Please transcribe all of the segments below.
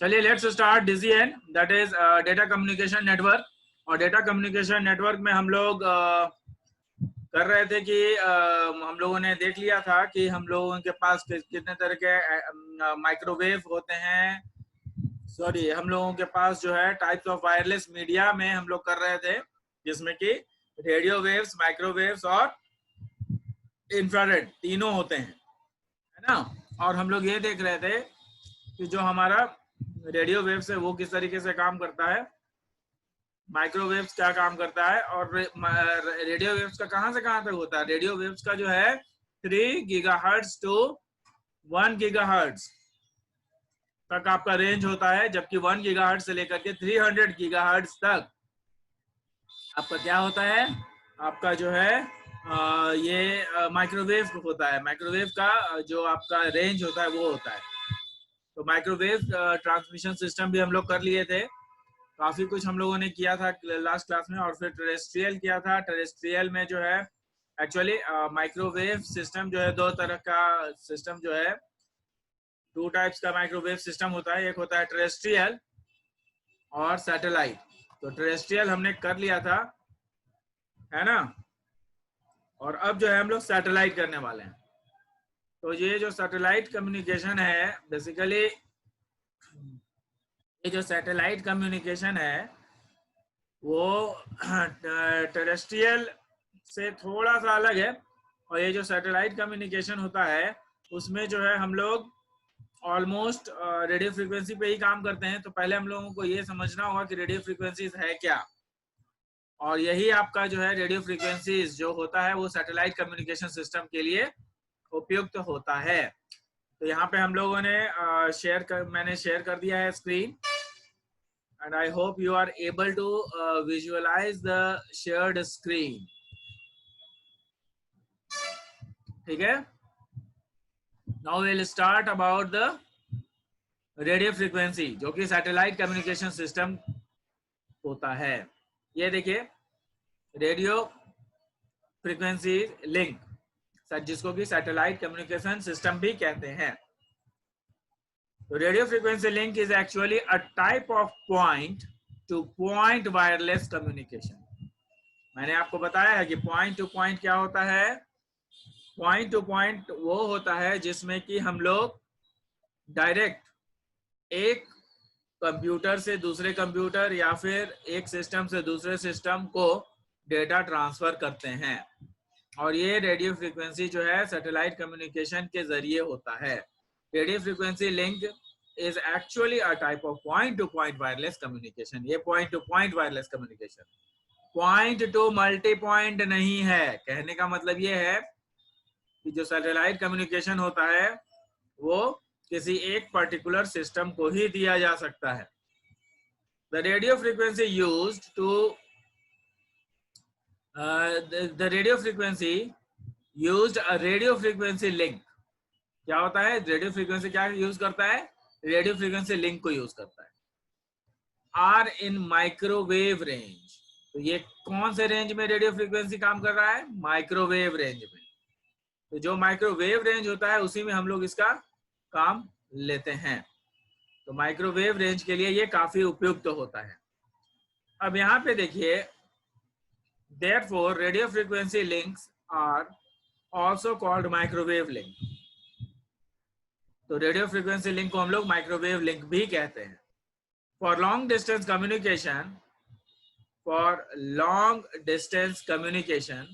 चलिए let's start DCN, that is data communication network. और data communication network में हम लोग कर रहे थे कि हम लोगों ने देख लिया था कि हम लोगों के पास कितने तरह के माइक्रोवेव होते हैं। सॉरी, हम लोगों के पास जो है टाइप्स ऑफ वायरलेस मीडिया में हम लोग कर रहे थे, जिसमें कि रेडियो वेव्स, माइक्रोवेव्स और इंफ्रारेड तीनों होते हैं, है ना। और हम लोग ये देख रहे थे कि जो हमारा रेडियो वेव्स है वो किस तरीके से काम करता है, माइक्रोवेव्स क्या काम करता है, और रेडियो वेव्स का कहां से कहां तक होता है। रेडियो वेव्स का जो है 3 गीगाहर्ट्ज टू 1 गीगाहर्ट्ज तक आपका रेंज होता है, जबकि 1 गीगाहर्ट्ज से लेकर के 300 गीगाहर्ट्ज तक आपका क्या होता है, आपका जो है ये माइक्रोवेव होता है। माइक्रोवेव का जो आपका रेंज होता है वो होता है। तो माइक्रोवेव ट्रांसमिशन सिस्टम भी हम लोग कर लिए थे, काफी कुछ हम लोगों ने किया था लास्ट क्लास में। और फिर टेरेस्ट्रियल किया था। टेरेस्ट्रियल में जो है एक्चुअली माइक्रोवेव सिस्टम जो है दो तरह का सिस्टम जो है, 2 टाइप्स का माइक्रोवेव सिस्टम होता है। एक होता है टेरेस्ट्रियल और सैटेलाइट। तो टेरेस्ट्रियल हमने कर लिया था, है ना। और अब जो है हम लोग सैटेलाइट करने वाले हैं। तो ये जो सैटेलाइट कम्युनिकेशन है, बेसिकली ये जो सैटेलाइट कम्युनिकेशन है वो टेरेस्ट्रियल से थोड़ा सा अलग है। और ये जो सैटेलाइट कम्युनिकेशन होता है उसमें जो है हम लोग ऑलमोस्ट रेडियो फ्रीक्वेंसी पे ही काम करते हैं। तो पहले हम लोगों को ये समझना होगा कि रेडियो फ्रीक्वेंसीज है क्या, और यही आपका जो है रेडियो फ्रीक्वेंसीज जो होता है वो सैटेलाइट कम्युनिकेशन सिस्टम के लिए उपयुक्त होता है। तो यहाँ पे हम लोगों ने मैंने शेयर कर दिया है screen, and I hope you are able to visualize the shared screen. ठीक है। Now we'll start about the radio frequency, जो कि सैटेलाइट कम्युनिकेशन सिस्टम होता है। ये देखिए, रेडियो फ्रीक्वेंसी लिंक, जिसको कि सैटेलाइट कम्युनिकेशन सिस्टम भी कहते हैं। तो radio frequency link is actually a type of point to point wireless communication. मैंने आपको बताया है कि पॉइंट टू पॉइंट क्या होता है। पॉइंट टू पॉइंट वो होता है जिसमें कि हम लोग डायरेक्ट एक कंप्यूटर से दूसरे कंप्यूटर या फिर एक सिस्टम से दूसरे सिस्टम को डेटा ट्रांसफर करते हैं। और ये रेडियो फ्रीक्वेंसी जो है सैटेलाइट कम्युनिकेशन के जरिए होता है। Radio frequency link is actually a type of point to point wireless communication. ये point to point wireless communication, point to multi point नहीं है। कहने का मतलब ये है कि जो सैटेलाइट कम्युनिकेशन होता है वो किसी एक पर्टिकुलर सिस्टम को ही दिया जा सकता है। The radio frequency used to the radio frequency used a radio frequency link. क्या होता है, रेडियो फ्रीक्वेंसी क्या यूज करता है, रेडियो फ्रीक्वेंसी लिंक को यूज करता है। Are in microwave range. तो ये कौन से रेंज में रेडियो फ्रीक्वेंसी काम कर रहा है, माइक्रोवेव रेंज में। तो जो माइक्रोवेव रेंज होता है उसी में हम लोग इसका काम लेते हैं। तो माइक्रोवेव रेंज के लिए ये काफी उपयुक्त होता है। अब यहाँ पे देखिए, therefore radio frequency links are also called microwave link। तो रेडियो फ्रीक्वेंसी लिंक को हम लोग माइक्रोवेव लिंक भी कहते हैं। For long distance communication, for long distance communication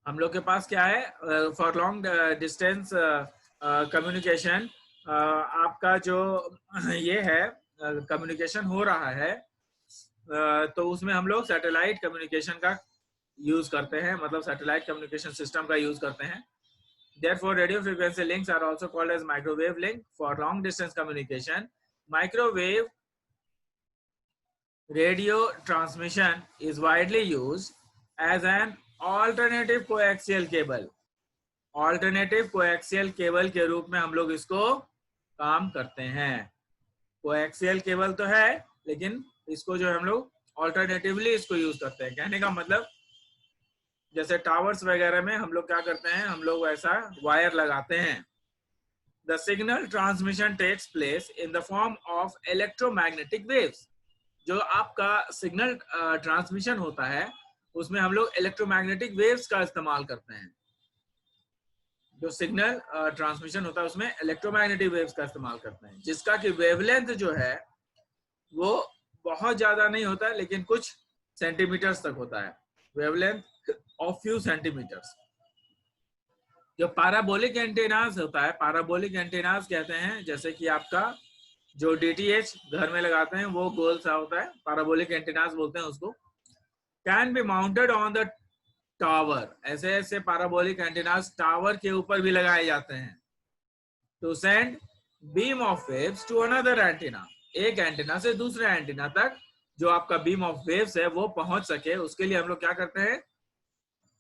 हम लोग के पास क्या है, फॉर लॉन्ग डिस्टेंस कम्युनिकेशन आपका जो ये है कम्युनिकेशन हो रहा है, तो उसमें हम लोग सैटेलाइट कम्युनिकेशन का यूज करते हैं, मतलब सैटेलाइट कम्युनिकेशन सिस्टम का यूज करते हैं। Therefore, radio frequency links are also called as microwave link for long distance communication. Microwave radio transmission is widely used as an alternative coaxial cable. Alternative coaxial cable के रूप में हम लोग इसको काम करते हैं। coaxial cable तो है, लेकिन इसको जो हम लोग ऑल्टरनेटिवली इसको यूज करते हैं। कहने का मतलब जैसे टावर्स वगैरह में हम लोग क्या करते हैं, हम लोग वैसा वायर लगाते हैं the signal transmission takes place in the form of electromagnetic waves. जो आपका सिग्नल ट्रांसमिशन होता है उसमें हम लोग इलेक्ट्रोमैग्नेटिक वेव्स का इस्तेमाल करते हैं। जो सिग्नल ट्रांसमिशन होता है उसमें इलेक्ट्रोमैग्नेटिक वेव्स का इस्तेमाल करते हैं, जिसका कि वेवलेंथ जो है वो बहुत ज्यादा नहीं होता है, लेकिन कुछ सेंटीमीटर्स तक होता है, वेवलेंथ ऑफ फ्यू सेंटीमीटर्स। जो पैराबोलिक एंटेनास होता है, पैराबोलिक एंटेनास कहते हैं, जैसे कि आपका जो डीटीएच घर में लगाते हैं वो गोल सा होता है, पैराबोलिक एंटेनास बोलते हैं उसको। Can be mounted on the tower, ऐसे ऐसे पैराबोलिक एंटेनास टावर के ऊपर भी लगाए जाते हैं to send beam of waves to another antenna, एक एंटीना से दूसरे एंटीना तक जो आपका बीम ऑफ वेव्स है वो पहुंच सके, उसके लिए हम लोग क्या करते हैं,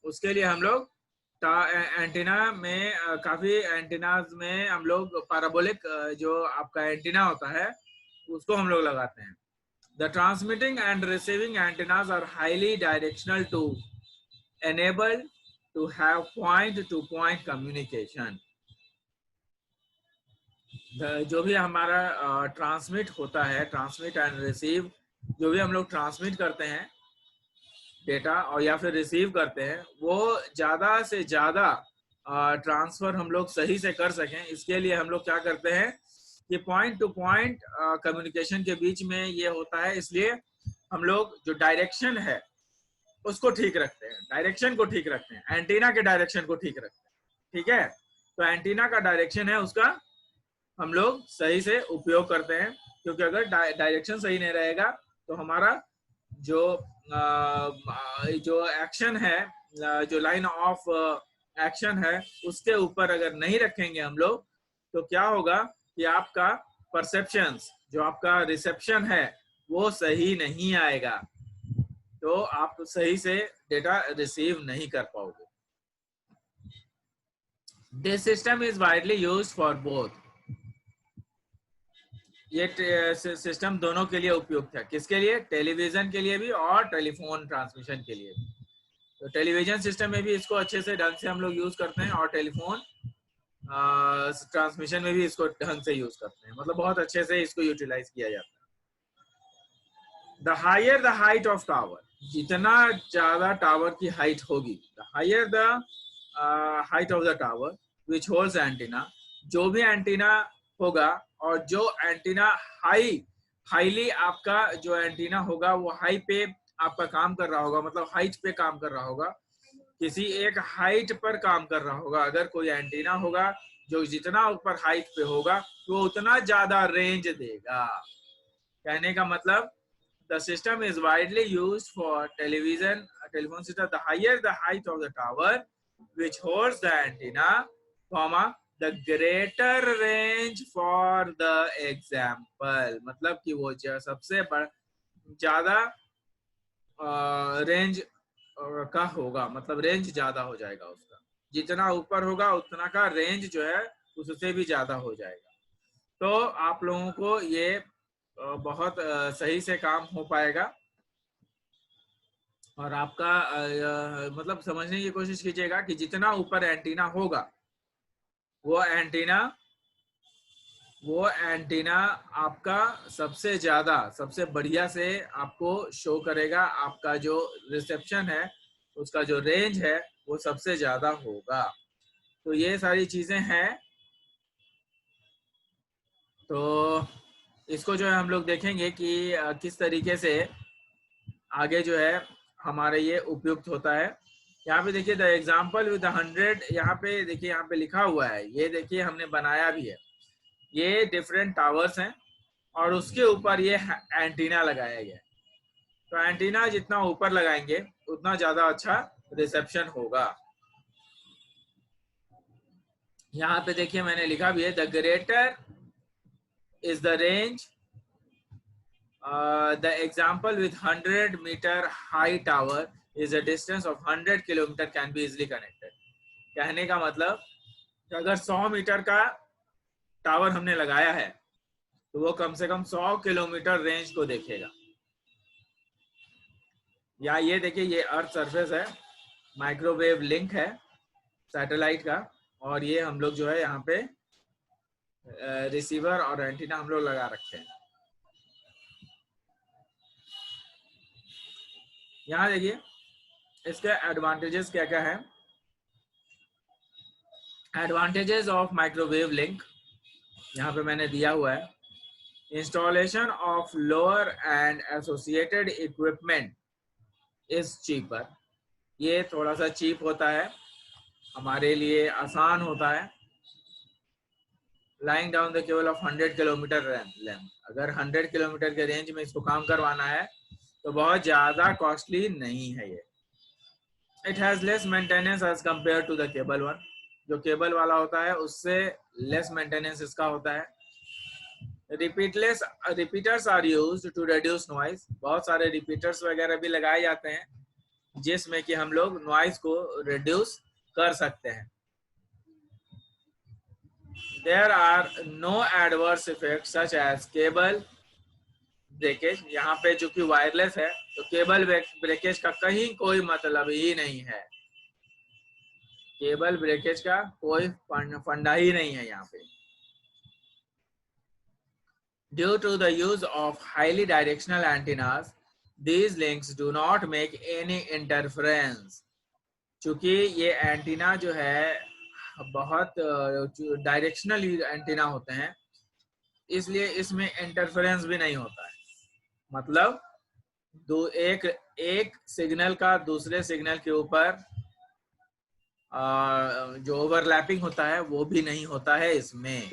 उसके लिए हम लोग एंटीना में काफी एंटीनाज में हम लोग पैराबोलिक जो आपका एंटीना होता है उसको हम लोग लगाते हैं। The transmitting and receiving antennas are highly directional to enable to have point to point communication. जो भी हमारा ट्रांसमिट होता है, ट्रांसमिट एंड रिसीव, जो भी हम लोग ट्रांसमिट करते हैं डेटा और या फिर रिसीव करते हैं, वो ज्यादा से ज्यादा ट्रांसफर हम लोग सही से कर सकें, इसके लिए हम लोग क्या करते हैं कि पॉइंट टू पॉइंट कम्युनिकेशन के बीच में ये होता है, इसलिए हम लोग जो डायरेक्शन है उसको ठीक रखते हैं, डायरेक्शन को ठीक रखते हैं, एंटीना के डायरेक्शन को ठीक रखते हैं। ठीक है, तो एंटीना का डायरेक्शन है उसका हम लोग सही से उपयोग करते हैं, क्योंकि अगर डायरेक्शन सही नहीं रहेगा तो हमारा जो एक्शन है, जो लाइन ऑफ एक्शन है उसके ऊपर अगर नहीं रखेंगे हम लोग, तो क्या होगा कि आपका परसेप्शंस, जो आपका रिसेप्शन है वो सही नहीं आएगा, तो आप सही से डेटा रिसीव नहीं कर पाओगे। This system is widely used for both, ये सिस्टम दोनों के लिए उपयुक्त है। किसके लिए? टेलीविजन के लिए भी और टेलीफोन ट्रांसमिशन के लिए भी। तो टेलीविजन सिस्टम में भी इसको अच्छे से ढंग से हम लोग यूज करते हैं और टेलीफोन ट्रांसमिशन में भी इसको ढंग से यूज करते हैं, मतलब बहुत अच्छे से इसको यूटिलाइज किया जाता है। The higher the height of tower, जितना ज्यादा टावर की हाइट होगी, the higher the height of the tower which holds antenna, जो भी एंटीना होगा और जो एंटीना हाईली आपका जो एंटीना होगा वो हाई पे आपका काम कर रहा होगा, मतलब हाइट पे काम कर रहा होगा, किसी एक हाइट पर काम कर रहा होगा। अगर कोई एंटीना होगा जो जितना ऊपर हाइट पे होगा वो उतना ज्यादा रेंज देगा। कहने का मतलब the system is widely used for telephone system. The higher the height of the tower which holds the antenna, the greater range for the example, मतलब कि वो सबसे ज्यादा रेंज का होगा, मतलब रेंज ज्यादा हो जाएगा उसका, जितना ऊपर होगा उतना का रेंज जो है उससे भी ज्यादा हो जाएगा। तो आप लोगों को ये बहुत सही से काम हो पाएगा और आपका मतलब समझने की कोशिश कीजिएगा कि जितना ऊपर एंटीना होगा वो एंटीना आपका सबसे ज्यादा, सबसे बढ़िया से आपको शो करेगा, आपका जो रिसेप्शन है उसका जो रेंज है वो सबसे ज्यादा होगा। तो ये सारी चीजें हैं, तो इसको जो है हम लोग देखेंगे कि किस तरीके से आगे जो है हमारे ये उपयुक्त होता है। यहाँ पे देखिए द एग्जाम्पल विद 100, यहाँ पे देखिए, यहाँ पे लिखा हुआ है, ये देखिए हमने बनाया भी है, ये डिफरेंट टावर्स हैं और उसके ऊपर ये एंटीना लगाया गया है। तो एंटीना जितना ऊपर लगाएंगे उतना ज्यादा अच्छा रिसेप्शन होगा। यहाँ पे देखिए मैंने लिखा भी है, the greater is the range, the example with 100 meter high tower is a distance of 100 kilometer can be easily connected। कहने का मतलब कि अगर 100 मीटर का टावर हमने लगाया है तो वो कम से कम 100 किलोमीटर रेंज को देखेगा। या ये देखिए, ये अर्थ सरफेस है, माइक्रोवेव लिंक है सैटेलाइट का, और ये हम लोग जो है यहाँ पे रिसीवर और एंटीना हम लोग लगा रखे हैं। यहाँ देखिए इसके एडवांटेजेस क्या क्या है। एडवांटेजेस ऑफ माइक्रोवेव लिंक यहाँ पे मैंने दिया हुआ है। Installation of lower and associated equipment is cheaper, ये थोड़ा सा चीप होता है, हमारे लिए आसान होता है। Lying down the cable of 100 kilometre length, अगर 100 किलोमीटर के रेंज में इसको काम करवाना है तो बहुत ज़्यादा कॉस्टली नहीं है ये। It has less maintenance as compare to the cable one, जो केबल वाला होता है उससे लेस मेंटेनेंस इसका होता है। Repeaters are used to reduce noise, बहुत सारे रिपीटर्स वगैरह भी लगाए जाते हैं जिसमें कि हम लोग नॉइज को रिड्यूस कर सकते हैं। There are no adverse effects such as cable breakage, यहाँ पे जो कि वायरलेस है तो केबल ब्रेकेज का कहीं कोई मतलब ही नहीं है, केबल ब्रेकेज का कोई फंडा ही नहीं है यहाँ पे। Due to the use of highly directional antennas, these links do not make any interference. चूंकि ये एंटीना जो है बहुत डायरेक्शनल एंटीना होते हैं इसलिए इसमें इंटरफेरेंस भी नहीं होता है। मतलब एक सिग्नल का दूसरे सिग्नल के ऊपर जो ओवरलैपिंग होता है वो भी नहीं होता है इसमें।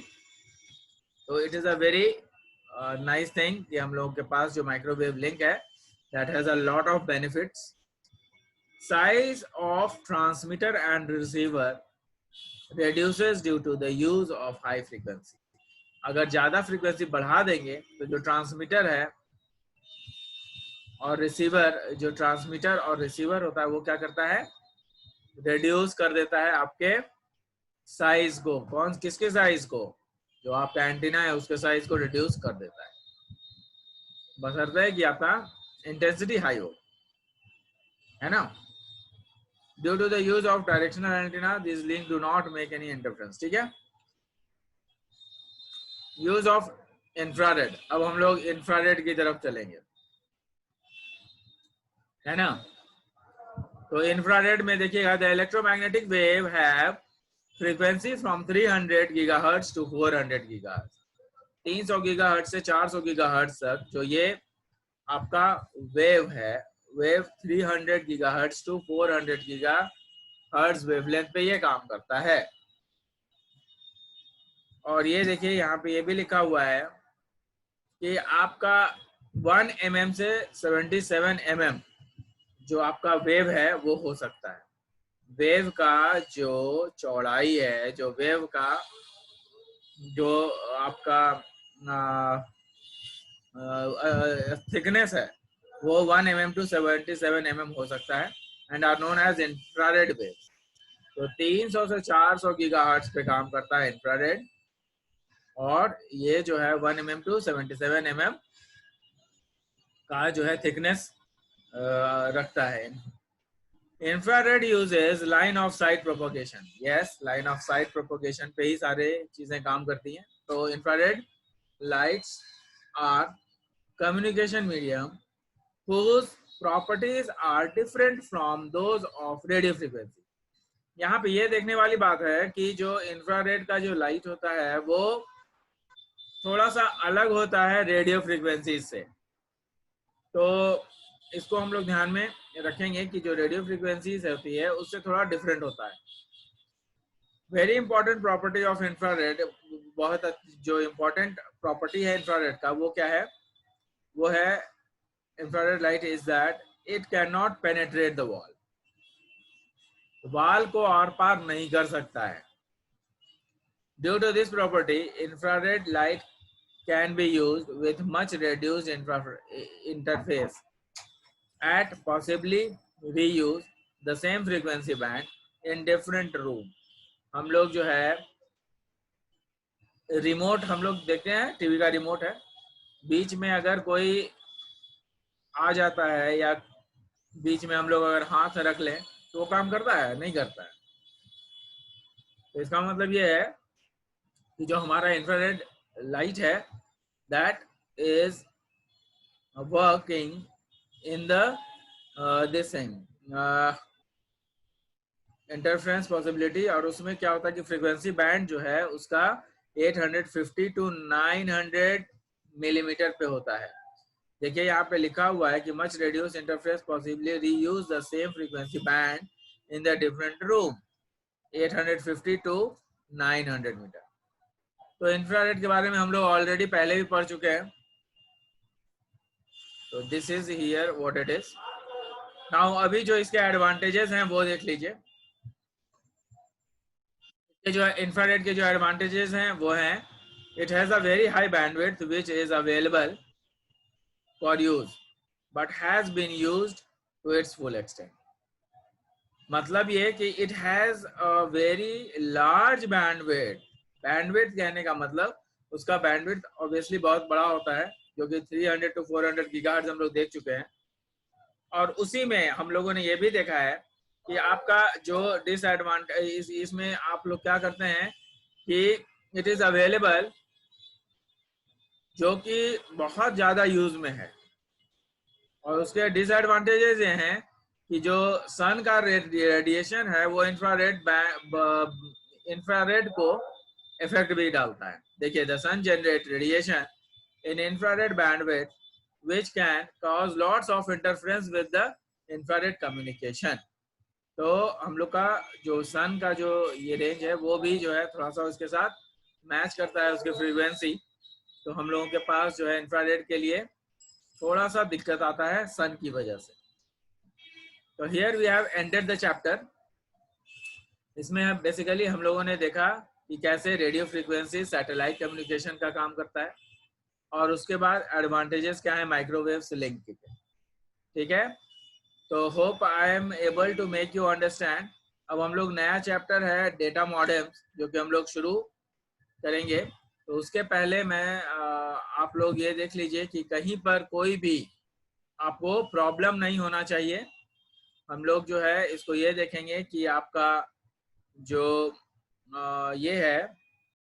तो it is a very nice thing कि हम लोगों के पास जो माइक्रोवेव लिंक है that has a lot of benefits. Size of transmitter and receiver reduces due to the use of high frequency. अगर ज्यादा फ्रीक्वेंसी बढ़ा देंगे तो जो ट्रांसमीटर है और रिसीवर, जो ट्रांसमीटर और रिसीवर होता है वो क्या करता है, रिड्यूस कर देता है आपके साइज को। कौन किसके साइज को, जो आपका एंटीना है उसके साइज को रिड्यूस कर देता है, बशर्ते कि आपका इंटेंसिटी हाई हो, है ना। Due to the use of directional antenna this link do not make any interference. ठीक है। यूज ऑफ इंफ्रारेड, अब हम लोग इंफ्रारेड की तरफ चलेंगे, है ना। तो इंफ्रारेड में देखिएगा, the electromagnetic wave have frequency from 300 gigahertz to 400 gigahertz. 300 gigahertz से 400 गीगाहर्ट्ज तक जो ये आपका वेव है, wave 300 gigahertz to 400 gigahertz wavelength पे ये काम करता है। और ये देखिए यहाँ पे ये भी लिखा हुआ है कि आपका 1 mm से 77 mm जो आपका वेव है वो हो सकता है। वेव का जो चौड़ाई है, जो वेव का जो आपका थिकनेस है वो 1 mm to 77 mm हो सकता है and are known as infrared wave. तो 300 से 400 गीगाहर्ट्ज पे काम करता है इंफ्रारेड, और ये जो है 1 mm to 77 mm का जो है थिकनेस रखता है। Infrared uses line of sight propagation, yes line of sight propagation पे ही सारे चीजें काम करती हैं। तो infrared lights are communication medium whose properties are different from those of radio frequency। यहाँ पे ये देखने वाली बात है कि जो इंफ्रारेड का जो लाइट होता है वो थोड़ा सा अलग होता है रेडियो फ्रीक्वेंसी से। तो इसको हम लोग ध्यान में रखेंगे कि जो रेडियो फ्रीक्वेंसीज होती है उससे थोड़ा डिफरेंट होता है। Very important property of infrared, बहुत जो इंपॉर्टेंट प्रॉपर्टी है इंफ्रारेड का वो क्या है, वो है infrared light is that it can not penetrate the wall, wall को आर पार नहीं कर सकता है। Due to this property infrared light can be used with much reduced interface at possibly reuse the same frequency band in different room। हम लोग जो है रिमोट हम लोग देखते हैं, टीवी का रिमोट है, बीच में अगर कोई आ जाता है या बीच में हम लोग अगर हाथ रख लें तो वो काम करता है, नहीं करता है। तो इसका मतलब ये है कि जो हमारा इंफ्रारेड लाइट है that is working in the this thing interference possibility, और उसमें क्या होता है कि फ्रीक्वेंसी बैंड जो है उसका 850 टू 900 मिलीमीटर पे होता है। देखिए यहाँ पे लिखा हुआ है कि much radius interference possibly reuse the same frequency band in the different room 850 to 900 metre. तो इंफ्रारेड के बारे में हम लोग ऑलरेडी पहले भी पढ़ चुके हैं। तो this is here what it is now. अभी जो इसके एडवांटेजेस हैं वो देख लीजिए। ये जो इंफ्रारेड के जो एडवांटेजेस हैं वो हैं, it has a very high bandwidth which is available for use but has been used to its full extent. मतलब ये कि it has a very large bandwidth. Bandwidth कहने का मतलब उसका बैंडविड्थ ऑब्वियसली बहुत बड़ा होता है, जो कि 300 टू 400 गीगाहर्ट्ज हम लोग देख चुके हैं। और उसी में हम लोगों ने ये भी देखा है कि आपका जो डिसएडवांटेज इसमें आप लोग क्या करते हैं कि इट इज अवेलेबल, जो कि बहुत ज्यादा यूज में है। और उसके डिसएडवांटेजेस ये हैं कि जो सन का रेडिएशन है वो इंफ्रारेड को इफेक्ट भी डालता है। देखिए, the sun generate radiation in infrared bandwidth which can cause lots of interference with the infrared communication। तो हम लोग का जो सन का जो ये रेंज है वो भी जो है थोड़ा सा उसके साथ मैच करता है, उसकी फ्रीक्वेंसी। तो हम लोगों के पास जो है इंफ्रारेड के लिए थोड़ा सा दिक्कत आता है सन की वजह से। तो here we have ended the chapter. इसमें बेसिकली हम लोगों ने देखा कि कैसे रेडियो फ्रीक्वेंसी सैटेलाइट कम्युनिकेशन का काम करता है, और उसके बाद एडवांटेजेस क्या है माइक्रोवेव से लिंक के। ठीक है, तो hope I am able to make you understand. अब हम लोग नया चैप्टर है डेटा मॉडेम्स, जो कि हम लोग शुरू करेंगे। तो उसके पहले मैं आप लोग ये देख लीजिए कि कहीं पर कोई भी आपको प्रॉब्लम नहीं होना चाहिए। हम लोग जो है इसको ये देखेंगे कि आपका जो ये है